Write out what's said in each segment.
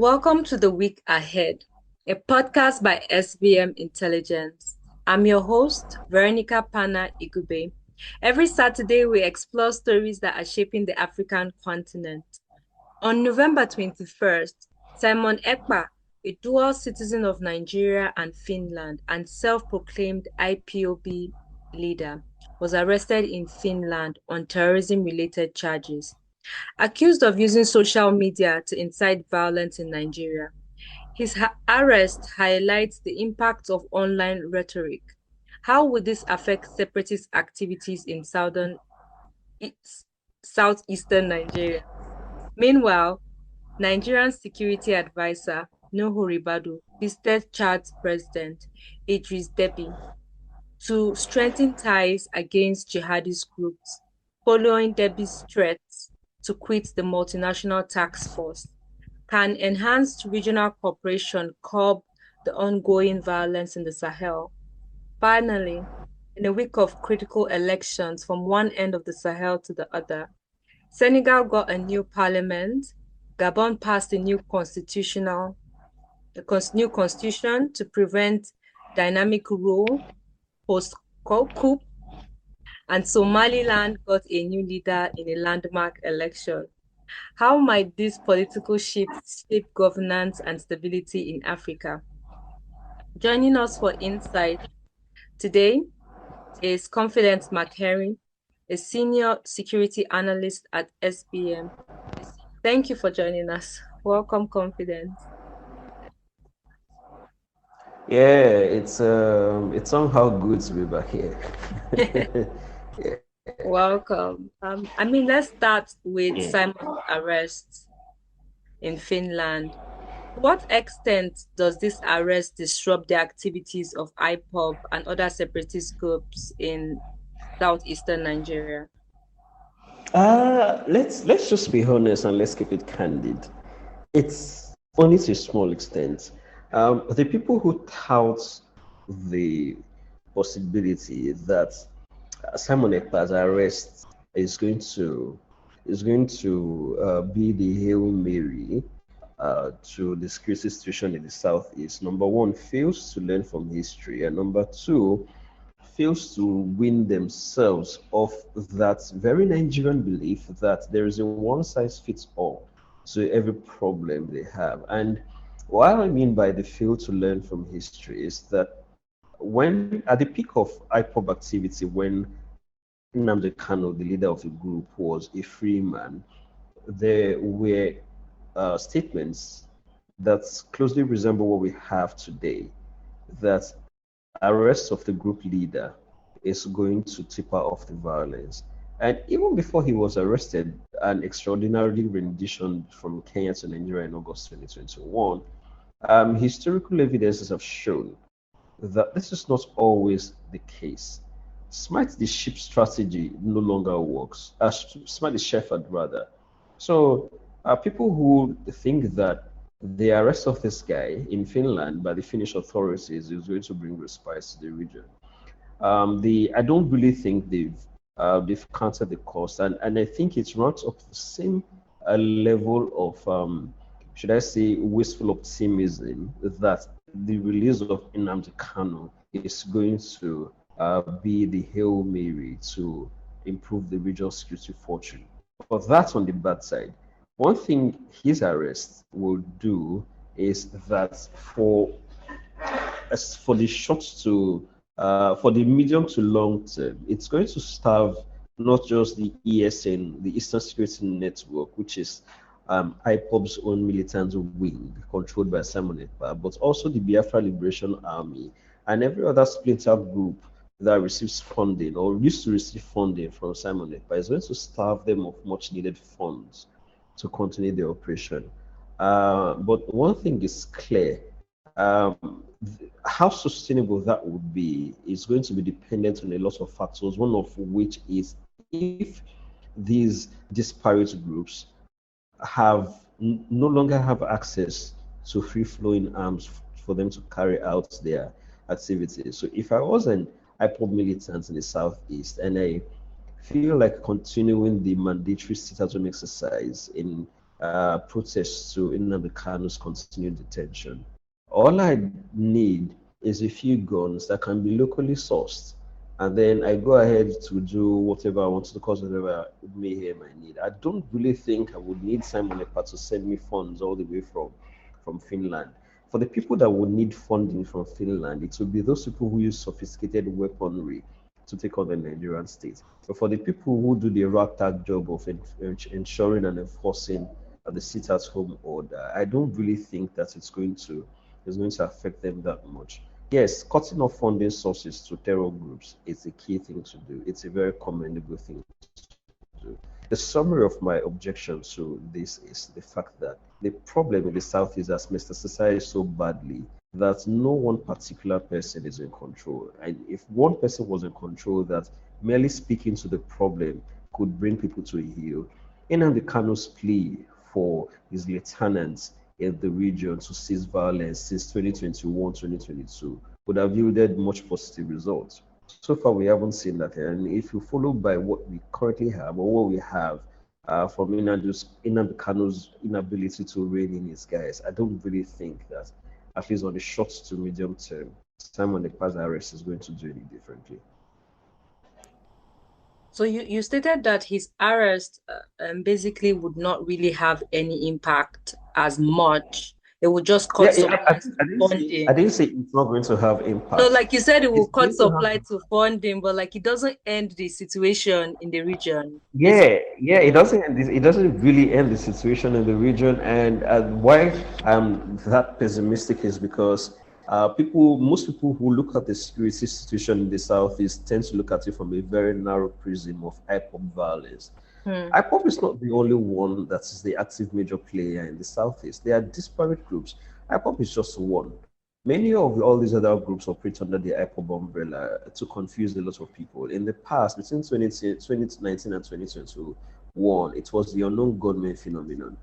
Welcome to the Week Ahead, a podcast by SBM Intelligence. I'm your host, Veronica Pana Igube. Every Saturday, we explore stories that are shaping the African continent. On November 21st, Simon Ekpa, a dual citizen of Nigeria and Finland and self-proclaimed IPOB leader, was arrested in Finland on terrorism-related charges. Accused of using social media to incite violence in Nigeria, his arrest highlights the impact of online rhetoric. How would this affect separatist activities in southeastern Nigeria? Meanwhile, Nigerian security advisor Nuhu Ribadu visited Chad's president Idriss Deby to strengthen ties against jihadist groups following Deby's threats to quit the multinational task force. Can enhanced regional cooperation curb the ongoing violence in the Sahel? Finally, in a week of critical elections from one end of the Sahel to the other, Senegal got a new parliament. Gabon passed new constitution to prevent dynamic rule post-coup, and Somaliland got a new leader in a landmark election. How might these political shifts shape governance and stability in Africa? Joining us for insight today is Confidence McHerry, a senior security analyst at SBM. Thank you for joining us. Welcome, Confidence. Yeah, it's somehow good to be back here. Yeah. Welcome. Let's start with Yeah. Simon's arrest in Finland. To what extent does this arrest disrupt the activities of IPOB and other separatist groups in southeastern Nigeria? Let's just be honest and let's keep it candid. It's only to a small extent. The people who tout the possibility that Simon Ekpa's arrest is going to be the Hail Mary to the security situation in the southeast. Number one, fails to learn from history, and number two, fails to win themselves of that very Nigerian belief that there is a one size fits all to every problem they have. And what I mean by the fail to learn from history is that when at the peak of IPOB activity, when Nnamdi Kanu, the leader of the group, was a free man, there were statements that closely resemble what we have today, that arrest of the group leader is going to taper off the violence. And even before he was arrested, an extraordinary rendition from Kenya to Nigeria in August 2021, historical evidences have shown that this is not always the case. Smite the ship strategy no longer works. Smite the shepherd, rather. So, people who think that the arrest of this guy in Finland by the Finnish authorities is going to bring respite to the region. I don't really think they've counted the cost, and I think it runs up to the same level of should I say wasteful optimism that the release of Nnamdi Kanu is going to be the Hail Mary to improve the regional security fortune. But that's on the bad side. One thing his arrest will do is that for the short to for the medium to long term, it's going to starve not just the ESN, the Eastern Security Network, which is IPOB's own militant wing controlled by Simon Ekpa, but also the Biafra Liberation Army and every other splinter group that receives funding or used to receive funding from Simon Ekpa is going to starve them of much needed funds to continue the operation. But one thing is clear. How sustainable that would be is going to be dependent on a lot of factors, one of which is if these disparate groups no longer have access to free flowing arms for them to carry out their activities. So if I was an IPOB militant in the southeast and I feel like continuing the mandatory state at home exercise in protests to Nnamdi Kanu's continued detention. All I need is a few guns that can be locally sourced, and then I go ahead to do whatever I want to cause whatever mayhem I need. I don't really think I would need Simon Ekpa to send me funds all the way from Finland. For the people that would need funding from Finland, it would be those people who use sophisticated weaponry to take on the Nigerian state. But for the people who do the ragtag job of ensuring and enforcing the sit-at-home order, I don't really think that it's going to affect them that much. Yes, cutting off funding sources to terror groups is a key thing to do. It's a very commendable thing to do. The summary of my objection to this is the fact that the problem in the South is as metastasized so badly that no one particular person is in control. And if one person was in control, that merely speaking to the problem could bring people to a heel. Nnamdi Kanu's plea for his lieutenants in the region to cease violence since 2021, 2022 would have yielded much positive results. So far, we haven't seen that. And if you follow by what we currently have or what we have from Nnamdi Kanu's inability to rein in his guys, I don't really think that, at least on the short to medium term, Simon Ekpa's arrest is going to do any differently. So you stated that his arrest basically would not really have any impact as much. It would just cut Yeah, I, I, supply didn't- to I didn't say I funding. didn't say it's not going to have So impact. like you said, it will It's cut going to have. supply to funding, but like it doesn't end the situation in the region, Yeah, basically. yeah, it doesn't really end the situation in the region, and why I'm that pessimistic is because most people who look at the security situation in the southeast tend to look at it from a very narrow prism of IPOB violence. Hmm. IPOB is not the only one that is the active major player in the southeast. There are disparate groups. IPOB is just one. Many of all these other groups operate under the IPOB umbrella to confuse a lot of people. In the past, between 2019 and 2021, it was the unknown gunmen phenomenon,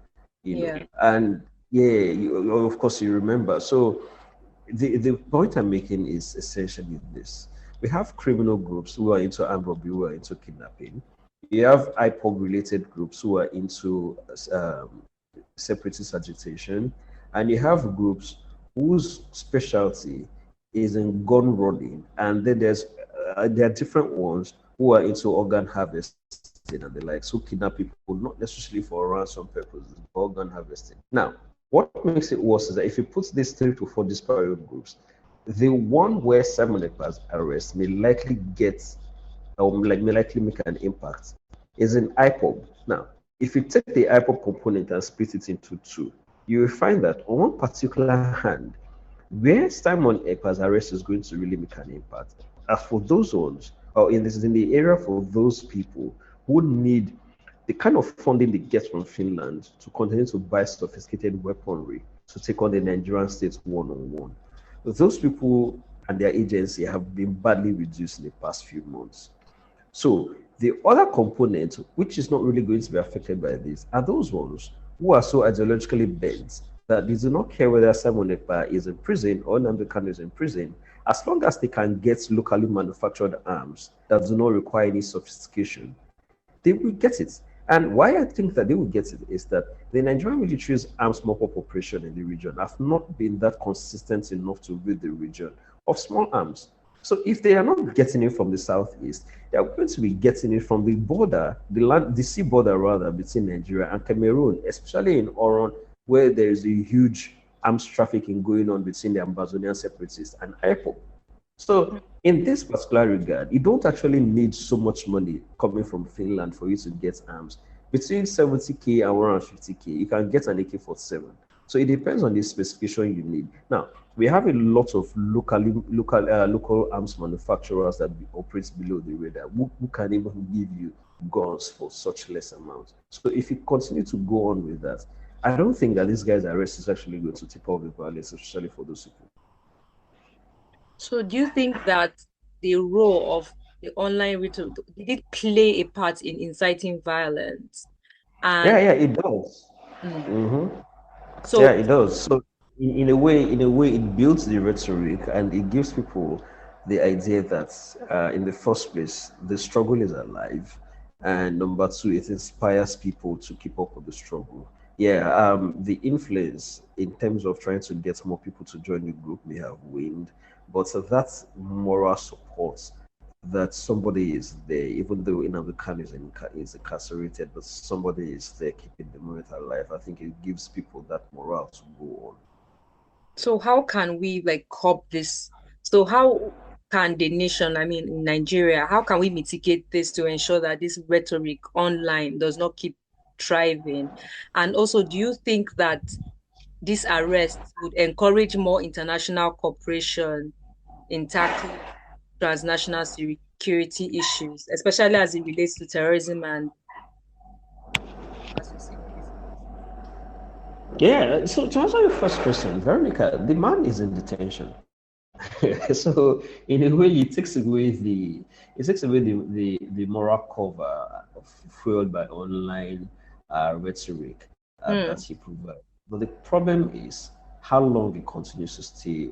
Yeah. and yeah, of course you remember. So the point I'm making is essentially this: we have criminal groups who are into armed robbery, who are into kidnapping. You have IPOB related groups who are into um, separatist agitation, and you have groups whose specialty is in gun running, and then there are different ones who are into organ harvesting and the likes, who kidnap people not necessarily for ransom purposes, but organ harvesting. Now, what makes it worse is that if you put these 3 to 4 disparate groups, the one where Simon Ekpa's arrest may likely get or may likely make an impact is in IPOB. Now, if you take the IPOB component and split it into two, you will find that on one particular hand, where Simon Ekpa's arrest is going to really make an impact, as for those ones, or in this is in the area for those people who need the kind of funding they get from Finland to continue to buy sophisticated weaponry to take on the Nigerian state one on one. Those people and their agency have been badly reduced in the past few months. So the other component, which is not really going to be affected by this, are those ones who are so ideologically bent that they do not care whether Simon Ekpa is in prison or Nnamdi Kanu is in prison, as long as they can get locally manufactured arms that do not require any sophistication, they will get it. And why I think that they will get it is that the Nigerian military's arms mop-up operation in the region have not been that consistent enough to rid the region of small arms. So if they are not getting it from the southeast, they are going to be getting it from the border, the sea border rather, between Nigeria and Cameroon, especially in Oron, where there is a huge arms trafficking going on between the Ambazonian separatists and IPOB. So in this particular regard, you don't actually need so much money coming from Finland for you to get arms. Between 70K and 150K, you can get an AK-47. So it depends on the specification you need. Now, we have a lot of local arms manufacturers that operate below the radar who can even give you guns for such less amounts. So if you continue to go on with that, I don't think that this guy's arrest is actually going to tip off the violence, especially for those people. So do you think that the role of the online retail did it play a part in inciting violence? Yeah, And yeah, it does. mm, hmm Yeah, so it does. So in a way, it builds the rhetoric and it gives people the idea that, in the first place, the struggle is alive, and number two, it inspires people to keep up with the struggle. Yeah, the influence in terms of trying to get more people to join the group may have waned, but that moral support that somebody is there, even though Nnamdi Kanu is incarcerated, but somebody is there keeping the movement alive. I think it gives people that morale to go on. So how can we like curb this? So how can the nation, I mean, in Nigeria, how can we mitigate this to ensure that this rhetoric online does not keep thriving? And also, do you think that this arrest would encourage more international cooperation in tackling transnational security issues, especially as it relates to terrorism and associated Yeah, so to answer your first question, Veronica, the man is in detention. So in a way, it takes away the moral cover fueled by online rhetoric that issues? he provides. But the problem is how long he continues to stay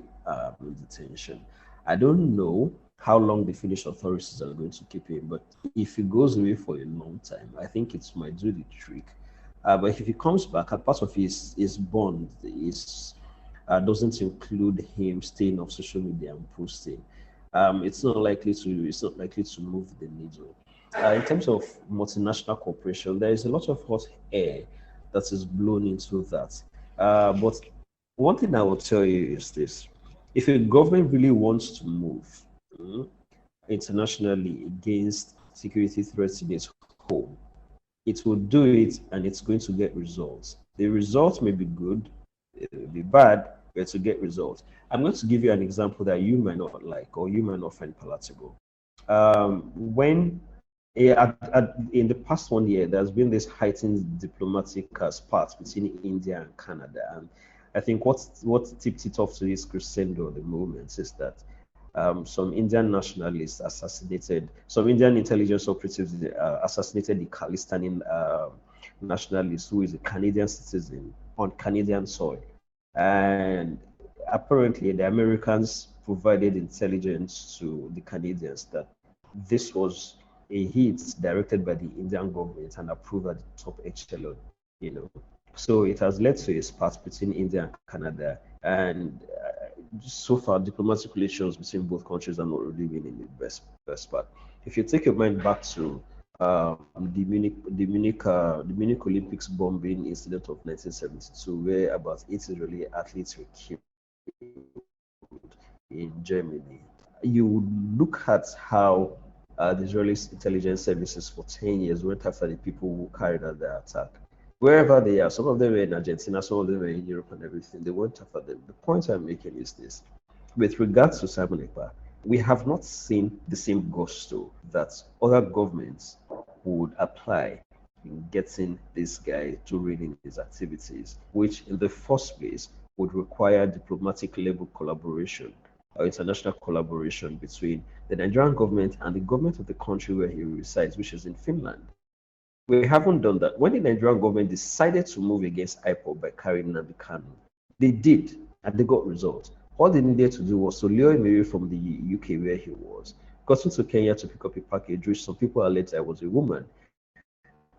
in detention. I don't know how long the Finnish authorities are going to keep him, but if he goes away for a long time, I think it might do the trick. But if he comes back, a part of his bond is doesn't include him staying off social media and posting. It's not likely to move the needle. In terms of multinational cooperation, there is a lot of hot air that is blown into that. But one thing I will tell you is this: if a government really wants to move internationally against security threats in its home, it will do it and it's going to get results. The results may be good, it will be bad, but to get results. I'm going to give you an example that you might not like or you might not find palatable. When in the past 1 year, there's been this heightened diplomatic spat between India and Canada, and I think what tipped it off to this crescendo at the moment is that some Indian nationalists assassinated, some Indian intelligence operatives assassinated the Khalistani nationalist who is a Canadian citizen on Canadian soil. And apparently, the Americans provided intelligence to the Canadians that this was a hit directed by the Indian government and approved at the top echelon, you know. So it has led to a spat between India and Canada, and so far diplomatic relations between both countries are not really been in the best part. If you take your mind back to the Munich Olympics bombing incident of 1972, where about 8 Israeli athletes were killed in Germany, you would look at how the Israeli intelligence services for 10 years went after the people who carried out the attack. Wherever they are, some of them were in Argentina, some of them were in Europe and everything, they went after them. The point I'm making is this: with regards to Simon Ekpa, we have not seen the same gusto that other governments would apply in getting this guy to rein in his activities, which in the first place would require diplomatic level collaboration or international collaboration between the Nigerian government and the government of the country where he resides, which is in Finland. We haven't done that. When the Nigerian government decided to move against IPOB by carrying Nnamdi Kanu, they did, and they got results. All they needed to do was to lure him away from the UK where he was, got into Kenya to pick up a package, which some people alleged I was a woman,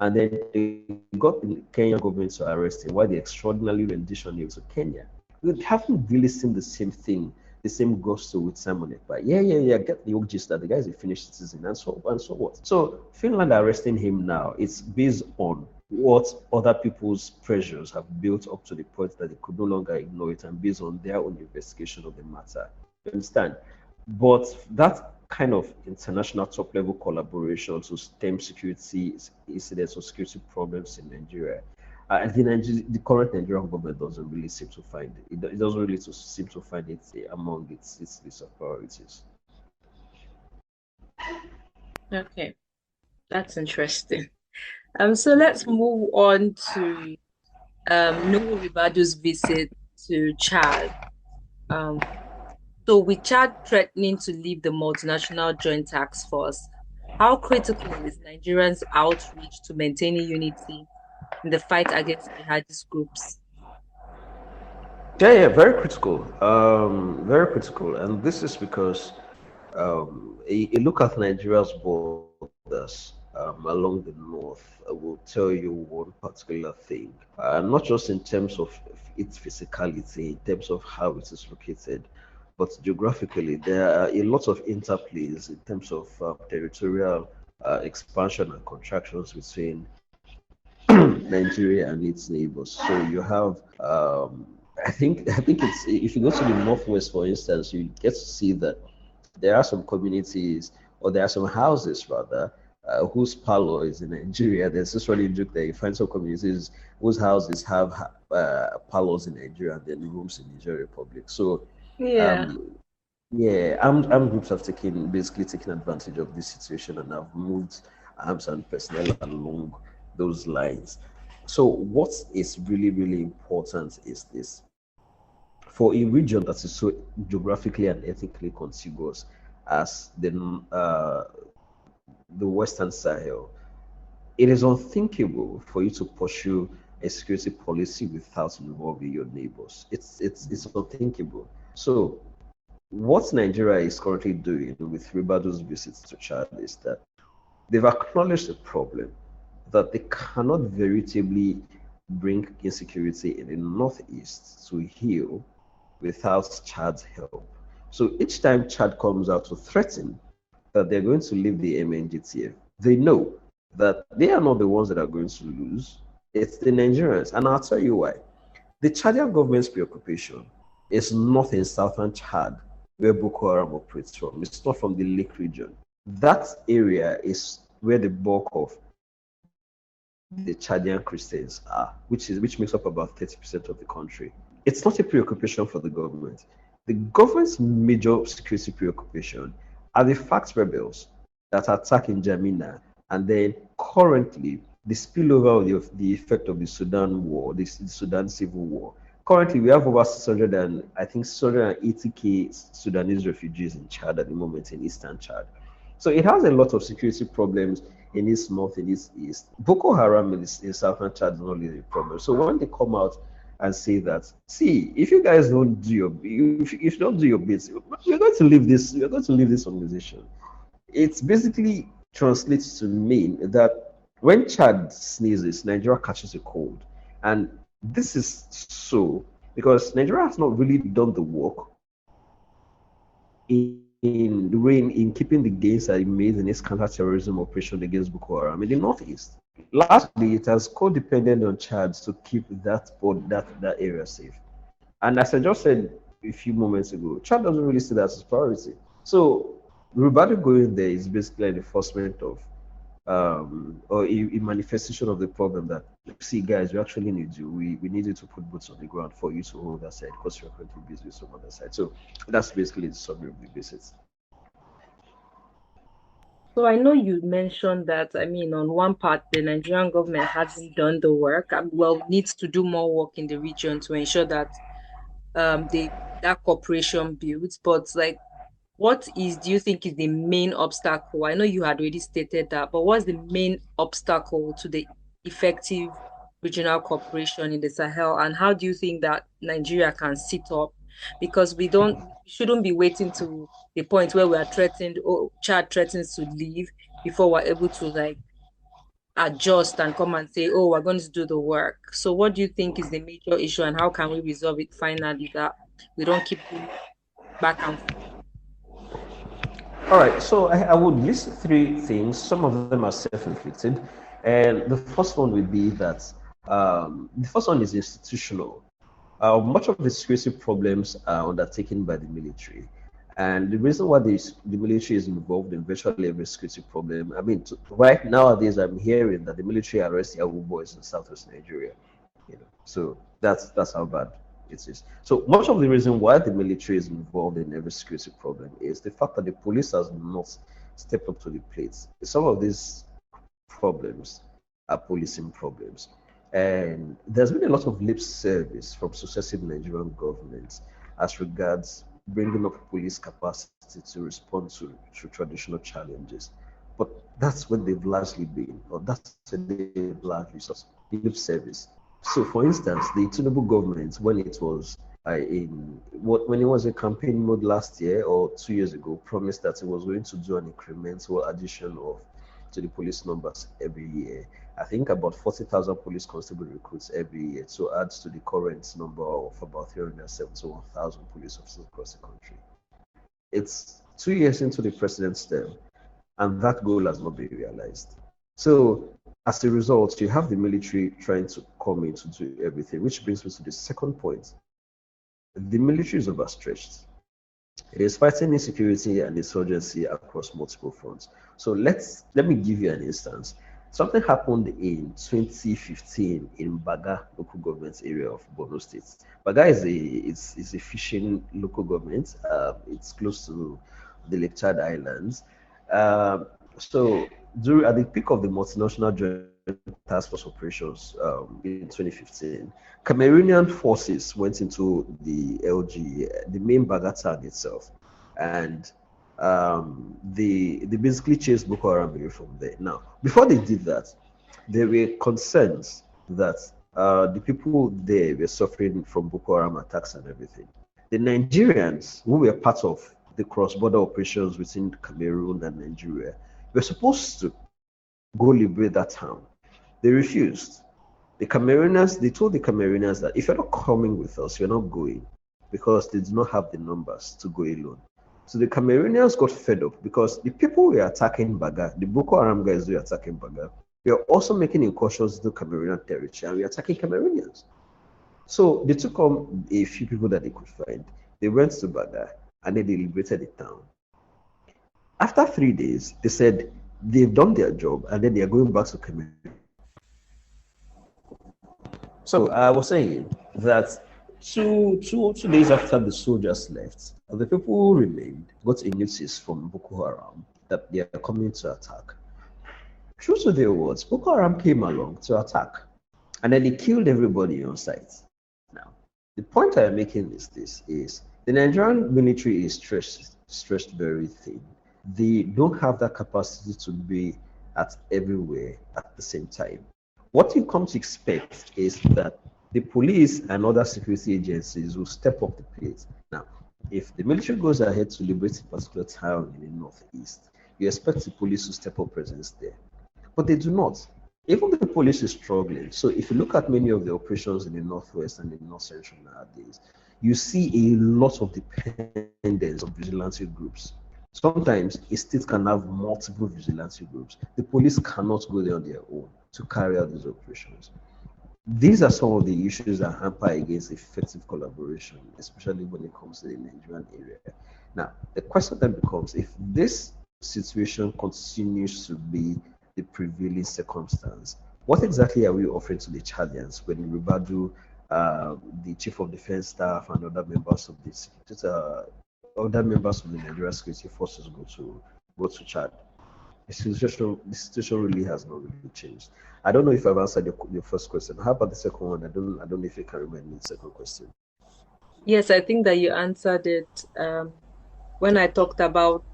and then they got the Kenyan government to arrest him while they extraordinarily rendition him to Kenya. We haven't really seen the same thing, the same gusto with Simon Ekpa. Yeah. Get the gist that the guy is a Finnish citizen and so what. So Finland arresting him now, it's based on what other people's pressures have built up to the point that they could no longer ignore it and based on their own investigation of the matter. You understand? But that kind of international top level collaboration to stem security incidents or security problems in Nigeria, the current Nigerian government doesn't really seem to find it. It doesn't really seem to find it among its list of priorities. Okay, that's interesting. So let's move on to Nuhu Ribadu's visit to Chad. Um, so with Chad threatening to leave the multinational joint task force, how critical is Nigerians' outreach to maintaining unity in the fight against jihadist groups? Yeah, very critical. Very critical. And this is because a look at Nigeria's borders along the north will tell you one particular thing, not just in terms of its physicality, in terms of how it is located, but geographically. There are a lot of interplays in terms of territorial expansion and contractions between Nigeria and its neighbors. So you have, I think it's if you go to the northwest, for instance, you get to see that there are some communities, or there are some houses rather, whose parlor is in Nigeria. There's this running joke that you find some communities whose houses have parlors in Nigeria and then rooms in Nigeria Republic. So Yeah. um, yeah, armed groups have basically taken advantage of this situation and have moved arms and personnel along those lines. So what is really, really important is this. For a region that is so geographically and ethnically contiguous as the Western Sahel, it is unthinkable for you to pursue a security policy without involving your neighbors. It's unthinkable. So what Nigeria is currently doing with Ribadu's visits to Chad is that they've acknowledged the problem, that they cannot veritably bring insecurity in the northeast to heal without Chad's help. So each time Chad comes out to threaten that they're going to leave the MNGTF, they know that they are not the ones that are going to lose. It's the Nigerians. And I'll tell you why. The Chadian government's preoccupation is not in southern Chad, where Boko Haram operates from. It's not from the Lake region. That area is where the bulk of the Chadian Christians are, which makes up about 30% of the country. It's not a preoccupation for the government. The government's major security preoccupation are the FACT rebels that attack in Jamina, and then currently the spillover of the effect of the Sudan war, the Sudan civil war. Currently, we have over 600 and I think 680K Sudanese refugees in Chad at the moment, in eastern Chad. So it has a lot of security problems in its north, in its east. Boko Haram in southern Chad is not really a problem. So when they come out and say that, see, if you guys don't do if you don't do your bits, we're going to leave this. We're going to leave this organization. It basically translates to mean that when Chad sneezes, Nigeria catches a cold, and this is so because Nigeria has not really done the work in keeping the gains that it made in its counter-terrorism operation against Boko Haram in the northeast. Lastly, it has co-dependent on Chad to keep that area safe. And as I just said a few moments ago, Chad doesn't really see that as a priority. So Ribadu going there is basically an enforcement of or a manifestation of the problem that, see, guys, we actually need you. We need you to put boots on the ground for you to hold that side because you're currently busy with some other side. So that's basically the summary of the visits. So I know you mentioned that, I mean, on one part, the Nigerian government hasn't done the work, and well, needs to do more work in the region to ensure that they that cooperation builds. But like, what do you think is the main obstacle? I know you had already stated that, but what's the main obstacle to the effective regional cooperation in the Sahel? And how do you think that Nigeria can sit up? Because we shouldn't be waiting to the point where we are threatened or Chad threatens to leave before we're able to like adjust and come and say, oh, we're going to do the work. So what do you think is the major issue and how can we resolve it finally that we don't keep going back and forth? All right, so I would list three things. Some of them are self-inflicted, and the first one would be that the first one is institutional. Much of the security problems are undertaken by the military. And the reason why the military is involved in virtually every security problem, I mean, right nowadays, I'm hearing that the military arrests Yahoo boys in southwest Nigeria. So that's how bad it is. So much of the reason why the military is involved in every security problem is the fact that the police has not stepped up to the plate. Some of these problems are policing problems. And there's been a lot of lip service from successive Nigerian governments as regards bringing up police capacity to respond to traditional challenges. But that's what they've largely been, or that's what they've largely sort of lip service. So, for instance, the Tinubu government, when it was when it was in campaign mode last year or 2 years ago, promised that it was going to do an incremental addition of to the police numbers every year. I think about 40,000 police constable recruits every year, so adds to the current number of about 371,000 police officers across the country. It's 2 years into the president's term, and that goal has not been realized. So, as a result, you have the military trying to come in to do everything, which brings me to the second point. The military is overstretched. It is fighting insecurity and insurgency across multiple fronts. So let me give you an instance. Something happened in 2015 in Baga local government area of Borno State. Baga is a fishing local government. It's close to the Lake Chad Islands. So at the peak of the multinational joint task force operations in 2015, Cameroonian forces went into the LG, the main Baga town itself, and they basically chased Boko Haram away from there. Now, before they did that, there were concerns that the people there were suffering from Boko Haram attacks and everything. The Nigerians who were part of the cross-border operations between Cameroon and Nigeria were supposed to go liberate that town. They refused. They told the Cameroonians that if you're not coming with us, you're not going, because they do not have the numbers to go alone. So the Cameroonians got fed up because the people who were attacking Baga, the Boko Haram guys who were attacking Baga, were also making incursions into Cameroonian territory and we were attacking Cameroonians. So they took on a few people that they could find. They went to Baga and then they liberated the town. After 3 days, they said they've done their job and then they are going back to Cameroon. So I was saying that two days after the soldiers left, the people who remained got a notice from Boko Haram that they are coming to attack. True to their words, Boko Haram came along to attack and then they killed everybody on sight. Now, the point I'm making is the Nigerian military is stretched very thin. They don't have that capacity to be at everywhere at the same time. What you come to expect is that the police and other security agencies will step up the plate. Now, if the military goes ahead to liberate a particular town in the northeast, you expect the police to step up presence there. But they do not. Even the police is struggling. So if you look at many of the operations in the northwest and the north central nowadays, you see a lot of dependence on vigilante groups. Sometimes a state can have multiple vigilante groups. The police cannot go there on their own to carry out these operations. These are some of the issues that hamper against effective collaboration, especially when it comes to the Nigerian area. Now, the question then becomes, if this situation continues to be the prevailing circumstance, what exactly are we offering to the Chadians when Ribadu, the chief of defense staff, and other members of the Nigerian security forces go to Chad? The situation really has not really changed. I don't know if I've answered your first question. How about the second one? I don't know if you can remind me the second question. Yes, I think that you answered it when I talked about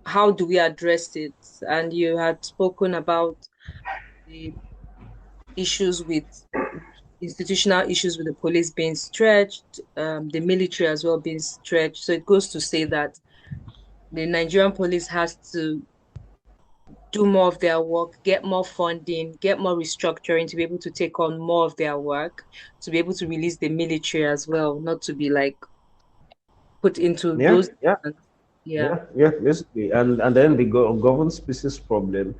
how do we address it, and you had spoken about the issues with institutional issues with the police being stretched, the military as well being stretched. So it goes to say that the Nigerian police has to do more of their work, get more funding, get more restructuring to be able to take on more of their work, to be able to release the military as well, not to be like put into Yeah, those. yeah, Yeah. basically, and then the government species problem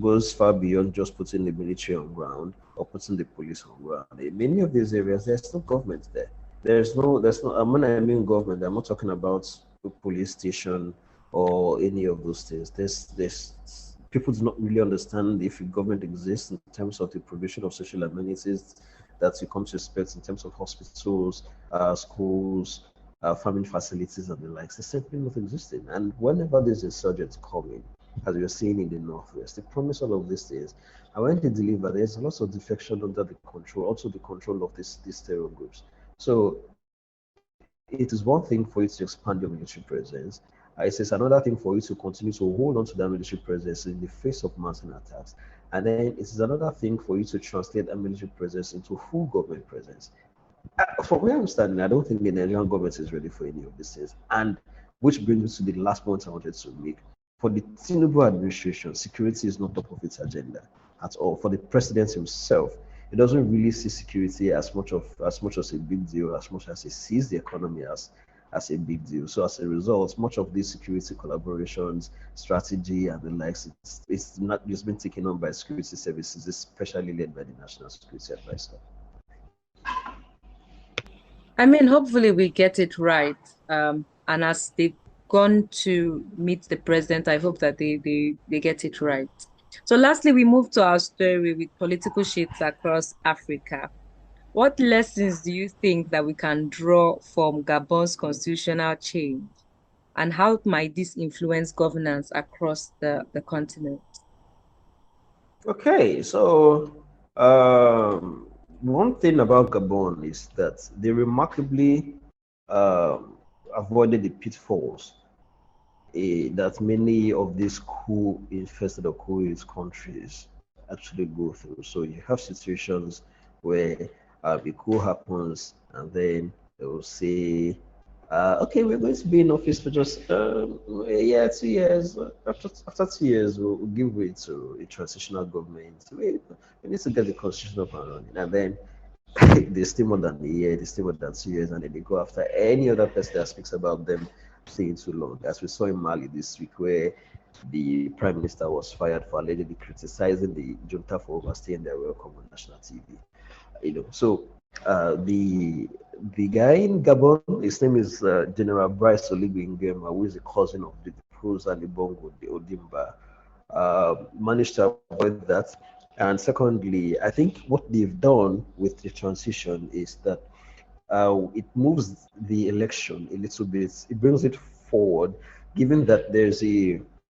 goes far beyond just putting the military on ground or putting the police on ground. In many of these areas, there's no government there. There's no. When I mean government, I'm not talking about the police station or any of those things. There's people do not really understand if a government exists in terms of the provision of social amenities that you come to expect in terms of hospitals, schools, farming facilities and the likes. There's simply not existing. And whenever these insurgents come in, as we're seeing in the northwest, they promise all of these things. And when they deliver, there's lots of defection under the control, also the control of these terror groups. So it is one thing for you to expand your military presence. It is another thing for you to continue to hold on to that military presence in the face of mountain attacks. And then it is another thing for you to translate that military presence into full government presence. From where I'm standing, I don't think the Nigerian government is ready for any of these things. And which brings me to the last point I wanted to make. for the Tinubu administration, security is not top of its agenda at all. For the president himself, he doesn't really see security as much as a big deal, as much as he sees the economy as a big deal. So as a result, much of these security collaborations, strategy, and the likes, it's not just been taken on by security services, especially led by the National Security Advisor. I mean, hopefully we get it right. And as they've gone to meet the president, I hope that they get it right. So lastly, we move to our story with political shifts across Africa. What lessons do you think that we can draw from Gabon's constitutional change? And how might this influence governance across the continent? Okay, so one thing about Gabon is that they remarkably um, avoided the pitfalls that many of these coup-infested or coup-hit countries actually go through. So you have situations where a coup happens, and then they will say, "Okay, we're going to be in office for just a year, 2 years. After 2 years, we'll give way to a transitional government. We need to get the constitution up and running." And then they stay more than a year, they stay more than 2 years, and then they go after any other person that speaks about them staying too long. As we saw in Mali this week, where the prime minister was fired for allegedly criticizing the junta for overstaying their welcome on national TV. So the guy in Gabon, his name is General Bryce Oligui Nguema, who is a cousin of the Cruz and the Bongo, the Odimba, managed to avoid that. And secondly, I think what they've done with the transition is that it moves the election a little bit. It brings it forward, given that there's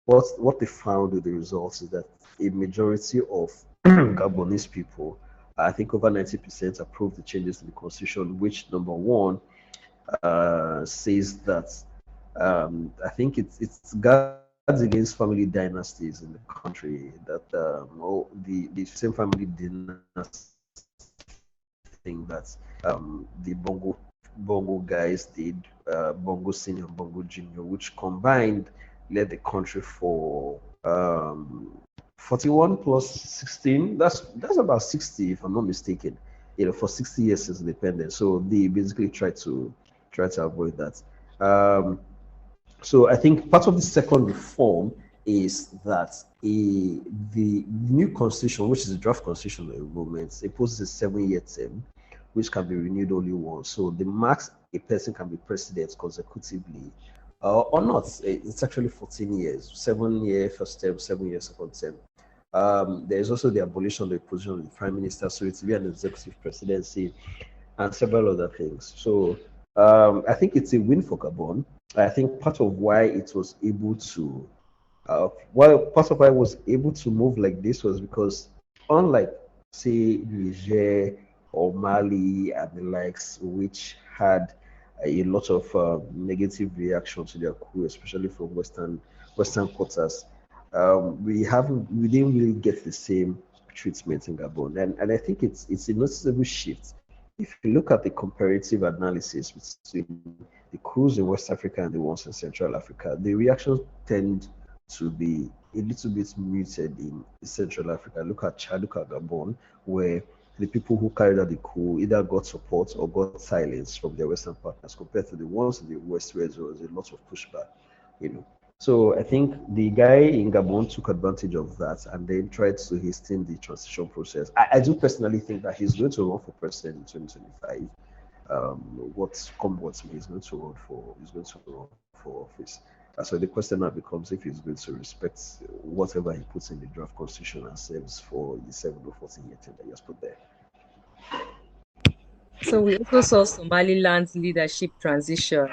what they found with the results is that a majority of Gabonese people, I think over 90%, approve the changes to the constitution, which number one says that I think it's guards against family dynasties in the country, that the same family dynasty thing that the Bongo guys did, Bongo Senior, Bongo Junior, which combined led the country for 41 plus 16. That's about 60, if I'm not mistaken. For 60 years since independence. So they basically try to avoid that. So I think part of the second reform is that the new constitution, which is a draft constitution at the moment, imposes a 7-year term, which can be renewed only once. So the max a person can be president consecutively, or not. It's actually 14 years, 7-year first term, 7-year second term. There is also the abolition of the position of the prime minister, so it's be an executive presidency, and several other things. So I think it's a win for Gabon. I think part of why it was able to, part of why it was able to move like this was because, unlike say Niger or Mali and the likes, which had a lot of negative reaction to their coup, especially from Western quarters, we didn't really get the same treatment in Gabon, and I think it's a noticeable shift. If you look at the comparative analysis between the coups in West Africa and the ones in Central Africa, the reactions tend to be a little bit muted in Central Africa. Look at Chad, look at Gabon, where the people who carried out the coup either got support or got silence from their Western partners, compared to the ones in the West where there was a lot of pushback. So I think the guy in Gabon took advantage of that and then tried to hasten the transition process. I do personally think that he's going to run for president in 2025. What may, he's going to run for office. So the question now becomes if he's going to respect whatever he puts in the draft constitution and serves for the 7 or 14-year term that he has put there. So we also saw Somaliland's leadership transition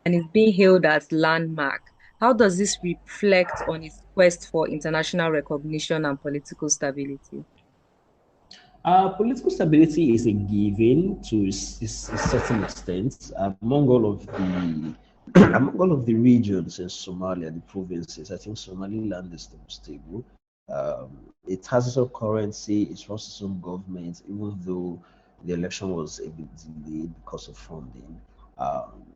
and it's being hailed as landmark. How does this reflect on its quest for international recognition and political stability? Political stability is a given to a certain extent among all of the among all of the regions in Somalia, the provinces. I think Somaliland is the most stable. It has its own currency, it runs its own government, even though the election was a bit delayed because of funding. Um,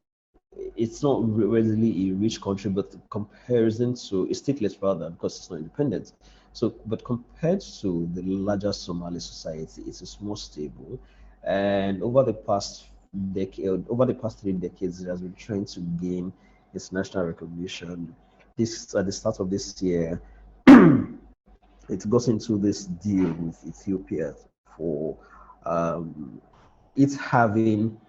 it's not readily a rich country, but in comparison to a stateless rather, because it's not independent. So, but compared to the larger Somali society, it is more stable. And over the past 3 decades, it has been trying to gain international recognition. This at the start of this year, it got into this deal with Ethiopia for um, it having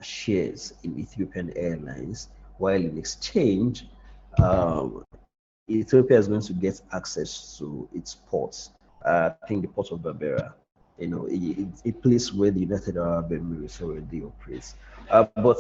shares in Ethiopian Airlines, while in exchange, um, Ethiopia is going to get access to its ports. I think the port of Berbera, a place where the United Arab Emirates already operates. But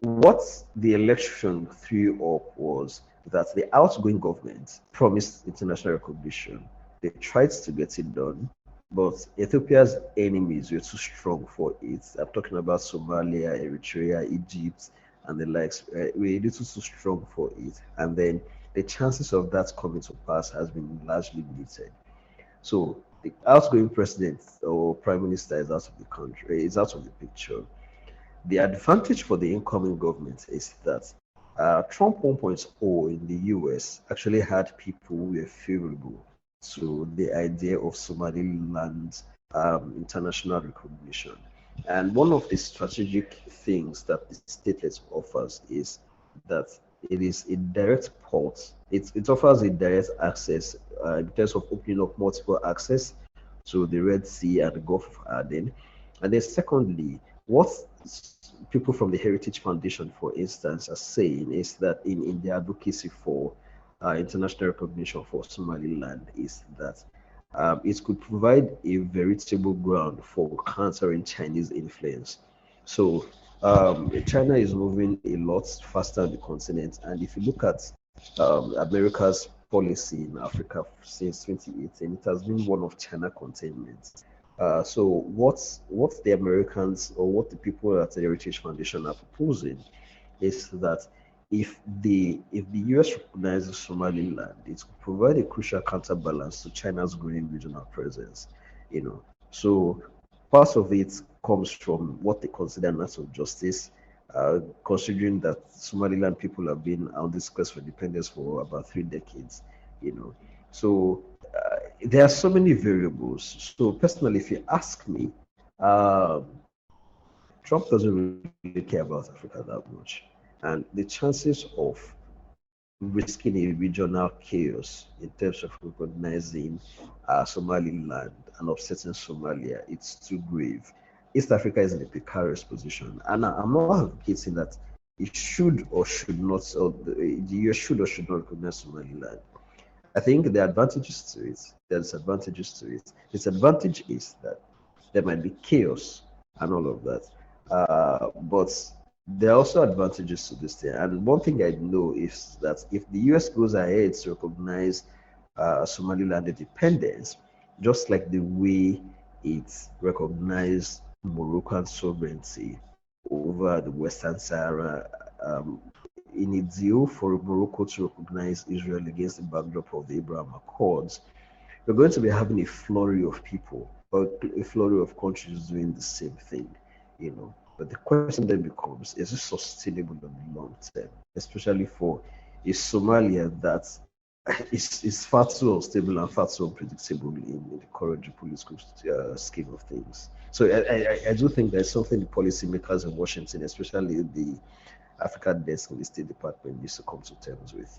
what the election threw up was that the outgoing government promised international recognition. They tried to get it done, but Ethiopia's enemies were too strong for it. I'm talking about Somalia, Eritrea, Egypt, and the likes. Were a little too strong for it. And then the chances of that coming to pass has been largely limited. So the outgoing president or prime minister is out of the country, is out of the picture. The advantage for the incoming government is that Trump 1.0 in the US actually had people who were favorable to the idea of Somaliland international recognition. And one of the strategic things that the statelet offers is that it is a direct port. It offers a direct access in terms of opening up multiple access to the Red Sea and the Gulf of Aden. And then secondly, what people from the Heritage Foundation, for instance, are saying is that in their advocacy for international recognition for Somaliland is that it could provide a veritable ground for countering Chinese influence. So China is moving a lot faster on the continent, and if you look at America's policy in Africa since 2018, it has been one of China containment. So what the Americans or what the people at the Heritage Foundation are proposing is that if the US recognizes Somaliland, it will provide a crucial counterbalance to China's growing regional presence. You know, so part of it comes from what they consider an act of justice, considering that Somaliland people have been on this quest for independence for about 3 decades. You know, so there are so many variables. So personally, if you ask me, um, Trump doesn't really care about Africa that much, and the chances of risking a regional chaos in terms of recognizing Somaliland and upsetting Somalia, it's too grave. East Africa is in a precarious position, and I'm not advocating that it should or should not, or the US should or should not recognize Somaliland. I think the advantages to it, there's advantages to it. Disadvantage is that there might be chaos and all of that. But there are also advantages to this thing. And one thing I know is that if the US goes ahead to recognize Somaliland independence, just like the way it recognized Moroccan sovereignty over the Western Sahara, um, in a deal for Morocco to recognize Israel against the backdrop of the Abraham Accords, we're going to be having a flurry of people or a flurry of countries doing the same thing, you know. But the question then becomes, is it sustainable in the long term, especially for a Somalia that is far too unstable and far too unpredictable in the current geopolitical scheme of things. So I do think there's something the policymakers in Washington, especially the Africa desk in the State Department, needs to come to terms with.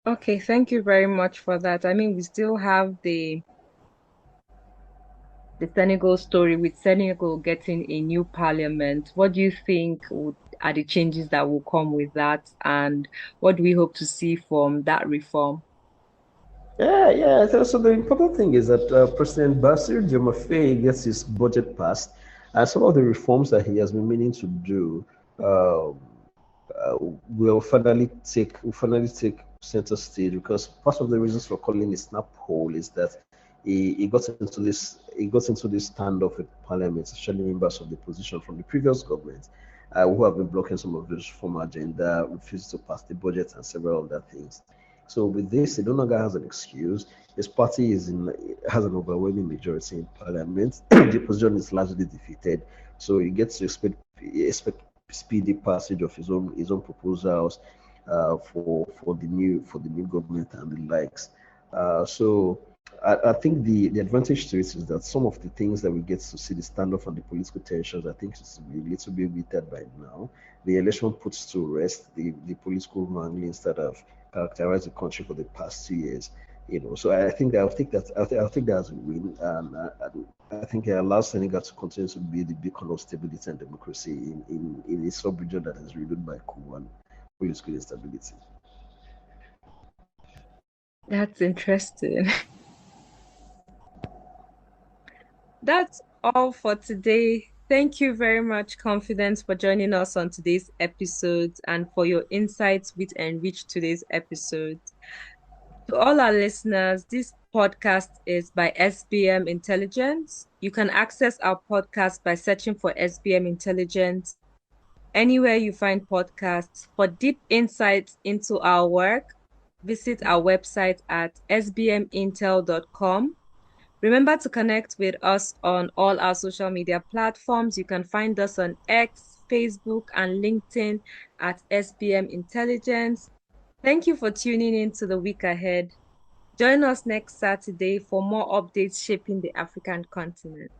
Okay, thank you very much for that. I mean, we still have the Senegal story with Senegal getting a new parliament. What do you think are the changes that will come with that, and what do we hope to see from that reform? Yeah, yeah. So the important thing is that President Basir Diomaye gets his budget passed, and some of the reforms that he has been meaning to do uh, will finally take center stage, because part of the reasons for calling it snap poll is that he got into this standoff with Parliament, especially members of the opposition from the previous government, who have been blocking some of this reform agenda, refused to pass the budget and several other things. So with this, he no longer has an excuse. His party has an overwhelming majority in parliament. The opposition is largely defeated, so he gets to expect speedy passage of his own proposals for the new government and the likes. So I think the advantage to it is that some of the things that we get to see the standoff and the political tensions, I think it's a little bit weakened by now. The election puts to rest the political wranglings that have characterized the country for the past 2 years. So I think that I'll take that as a win. I think it allows Senegal to continue to be the beacon of stability and democracy in a sub-region that is riddled by coup and political instability. That's interesting. That's all for today. Thank you very much, Confidence, for joining us on today's episode and for your insights which enriched today's episode. To all our listeners, this podcast is by SBM Intelligence. You can access our podcast by searching for SBM Intelligence anywhere you find podcasts. For deep insights into our work, visit our website at sbmintel.com. Remember to connect with us on all our social media platforms. You can find us on X, Facebook, and LinkedIn at SBM Intelligence. Thank you for tuning in to the week ahead. Join us next Saturday for more updates shaping the African continent.